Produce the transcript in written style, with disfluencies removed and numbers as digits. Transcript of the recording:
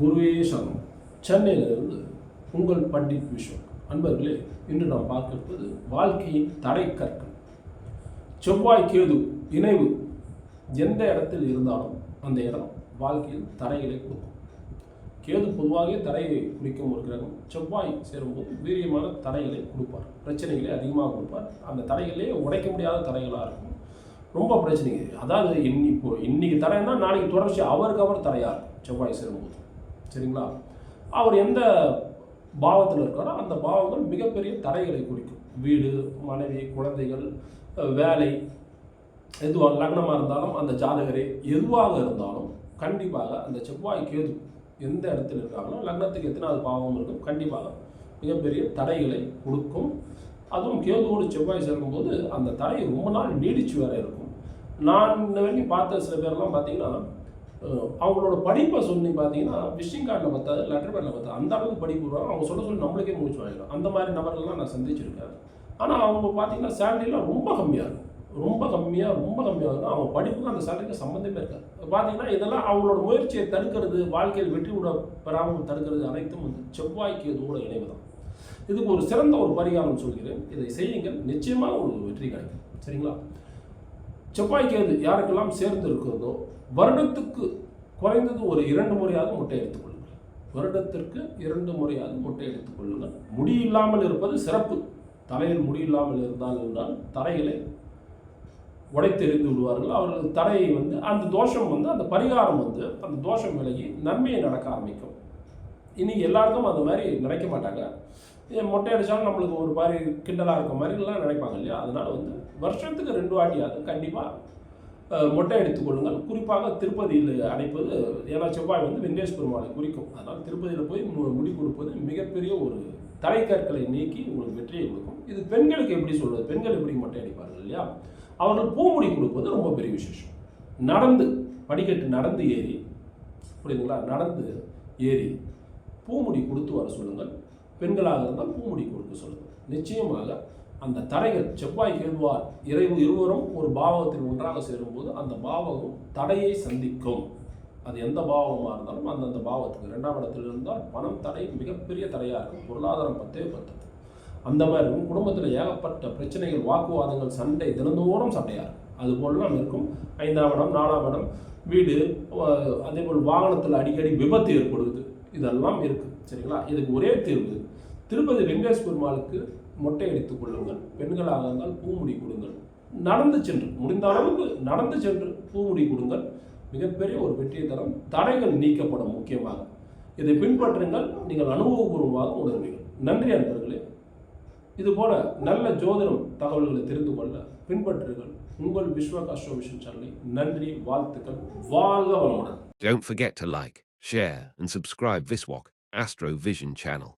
குருவே சரணம். சென்னையிலிருந்து உங்கள் பண்டிட் விஸ்வக். அன்பர்களே, இன்று நாம் பார்க்கிறது வாழ்க்கையின் தடை கற்கள். செவ்வாய் கேது இணைவு எந்த இடத்தில் இருந்தாலும் அந்த இடம் வாழ்க்கையில் தடைகளை கொடுக்கும். கேது பொதுவாக தடையை குறிக்கும் ஒரு கிரகம். செவ்வாய் சேரும்போது வீரியமான தடைகளை கொடுப்பார், பிரச்சனைகளை அதிகமாக கொடுப்பார். அந்த தடைகளே உடைக்க முடியாத தடைகளாக இருக்கும். ரொம்ப பிரச்சனைங்க. அதாவது இன்னைக்கு தடைன்னா நாளைக்கு தொடர்ச்சி அவருக்கு அவர் தடையாக இருக்கும் செவ்வாய் சேரும்போது. சரிங்களா? அவர் எந்த பாவத்தில் இருக்காரோ அந்த பாவங்கள் மிகப்பெரிய தடைகளை குறிக்கும். வீடு, மனைவி, குழந்தைகள், வேலை, எதுவாக லக்னமாக இருந்தாலும் அந்த ஜாதகரே எதுவாக இருந்தாலும் கண்டிப்பாக அந்த செவ்வாய் கேது எந்த இடத்துல இருக்காங்களோ லக்னத்துக்கு எத்தனாவது பாவம் இருக்கும், கண்டிப்பாக மிகப்பெரிய தடைகளை கொடுக்கும். அதுவும் கேதுவோடு செவ்வாய் சேரும்போது அந்த தடை ரொம்ப நாள் நீடிச்சு வேற இருக்கும். நான் இந்த வரைக்கும் பார்த்த சில பேர்லாம் பார்த்தீங்கன்னா அவங்களோட படிப்பை சொல்லி பார்த்தீங்கன்னா விசிட்டிங் கார்டில் பார்த்தாது, லெட்டர் பேடில் பார்த்தா அந்த அளவுக்கு படிப்பு வருவாங்க. அவங்க சொல்லி நம்மளுக்கே மூச்சு வாங்கிடும். அந்த மாதிரி நபர்கள்லாம் நான் சந்திச்சிருக்கேன். ஆனால் அவங்க பார்த்தீங்கன்னா சேலரிலாம் ரொம்ப கம்மியாக இருக்கும். ரொம்ப கம்மியாக இருக்கும். அவங்க படிப்புக்கும் அந்த சேலரிக்கு சம்மந்தமே இருக்காது. பார்த்தீங்கன்னா இதெல்லாம் அவங்களோட முயற்சியை தடுக்கிறது, வாழ்க்கையில் வெற்றி விட பெறாமல் தடுக்கிறது அனைத்தும் வந்து செவ்வாய்க்கு இதோட இணைவு தான். இதுக்கு ஒரு சிறந்த ஒரு பரிகாரம் சொல்கிறேன். இதை செய்யுங்கள், நிச்சயமாக ஒரு வெற்றி கிடைக்கும். சரிங்களா? செவ்வாய்க்கு எது யாருக்கெல்லாம் சேர்ந்து இருக்கிறதோ வருடத்துக்கு குறைந்தது ஒரு 2 முறையாவது முட்டை எடுத்துக்கொள்ளுங்கள். வருடத்திற்கு 2 முறையாவது முட்டை எடுத்துக்கொள்ளுங்கள். முடி இல்லாமல் இருப்பது சிறப்பு. தலையில் முடி இல்லாமல் இருந்தால் தடைகளை உடைத்தெறிந்து விடுவார்கள். அவர்கள் தடையை வந்து அந்த தோஷம் வந்து அந்த பரிகாரம் வந்து அந்த தோஷம் விலகி நன்மையை நடக்க ஆரம்பிக்கும். இன்னைக்கு எல்லாருக்கும் அந்த மாதிரி நினைக்க மாட்டாங்க. மொட்டை அடித்தாலும் நம்மளுக்கு ஒரு மாதிரி கிண்டலாக இருக்க மாதிரிலாம் நினைப்பாங்க இல்லையா? அதனால் வந்து வருஷத்துக்கு 2 வாட்டியாவது கண்டிப்பாக மொட்டை எடுத்துக்கொள்ளுங்கள். குறிப்பாக திருப்பதியில் அடைப்பது, ஏன்னா செவ்வாய் வந்து வெங்கடேஷ் பெருமாளை குறிக்கும். அதனால் திருப்பதியில் போய் முடி கொடுப்பது மிகப்பெரிய ஒரு தடைக்கற்களை நீக்கி உங்களுக்கு வெற்றியை கொடுக்கும். இது பெண்களுக்கு எப்படி சொல்வது? பெண்கள் எப்படி மொட்டை அடிப்பார்கள் இல்லையா? அவர்கள் பூமுடி கொடுப்பது ரொம்ப பெரிய விசேஷம். நடந்து படிக்கட்டு நடந்து ஏறி, புரியுதுங்களா? நடந்து ஏறி பூமுடி கொடுத்து வர சொல்லுங்கள். பெண்களாக இருந்தால் பூமுடி கொடுக்க சொல்லுங்கள். நிச்சயமாக அந்த தடைகள் செவ்வாய் கேதுவார் இருவரும் ஒரு பாவத்தில் ஒன்றாக சேரும்போது அந்த பாவகம் தடையை சந்திக்கும். அது எந்த பாவமாக இருந்தாலும் அந்தந்த பாவத்துக்கு 2ஆம் இடத்தில் இருந்தால் பணம் தடை மிகப்பெரிய தடையாக இருக்கும். பொருளாதாரம் பத்தே பத்தது. அந்த மாதிரி இருக்கும். குடும்பத்தில் ஏகப்பட்ட பிரச்சனைகள், வாக்குவாதங்கள், சண்டை, தினந்தோறும் சண்டையாக இருக்கும். அது போலலாம் இருக்கும். 5ஆம் இடம், 4ஆம் இடம், வீடு, அதே போல் வாகனத்தில் அடிக்கடி விபத்து ஏற்படுவது, இதெல்லாம் இருக்குது. சரிங்களா? இதுக்கு ஒரே தீர்வு, திருப்பதி வெங்கடேஷ் பெருமாளுக்கு மொட்டை எடுத்துக் கொள்ளுங்கள். பெண்களாக இருந்தால் பூமுடி கொடுங்கள். நடந்து சென்று, முடிந்த அளவுக்கு நடந்து சென்று பூமுடி கொடுங்கள். மிகப்பெரிய ஒரு வெற்றியை தரும். தடைகள் நீக்கப்படும். முக்கியமாக இதை பின்பற்றுங்கள். நீங்கள் அனுபவபூர்வமாக உணர்வீர்கள். நன்றி அன்பர்களே. இதுபோல நல்ல ஜோதிடம் தகவல்களை தெரிந்து கொள்ள பின்பற்றுங்கள் உங்கள் விஸ்வக் அஸ்ட்ரோ விஷன் சேனலை. நன்றி, வாழ்த்துக்கள். வாழ்க வளமுடன். Don't forget to like, share and subscribe Viswak Astro Vision channel.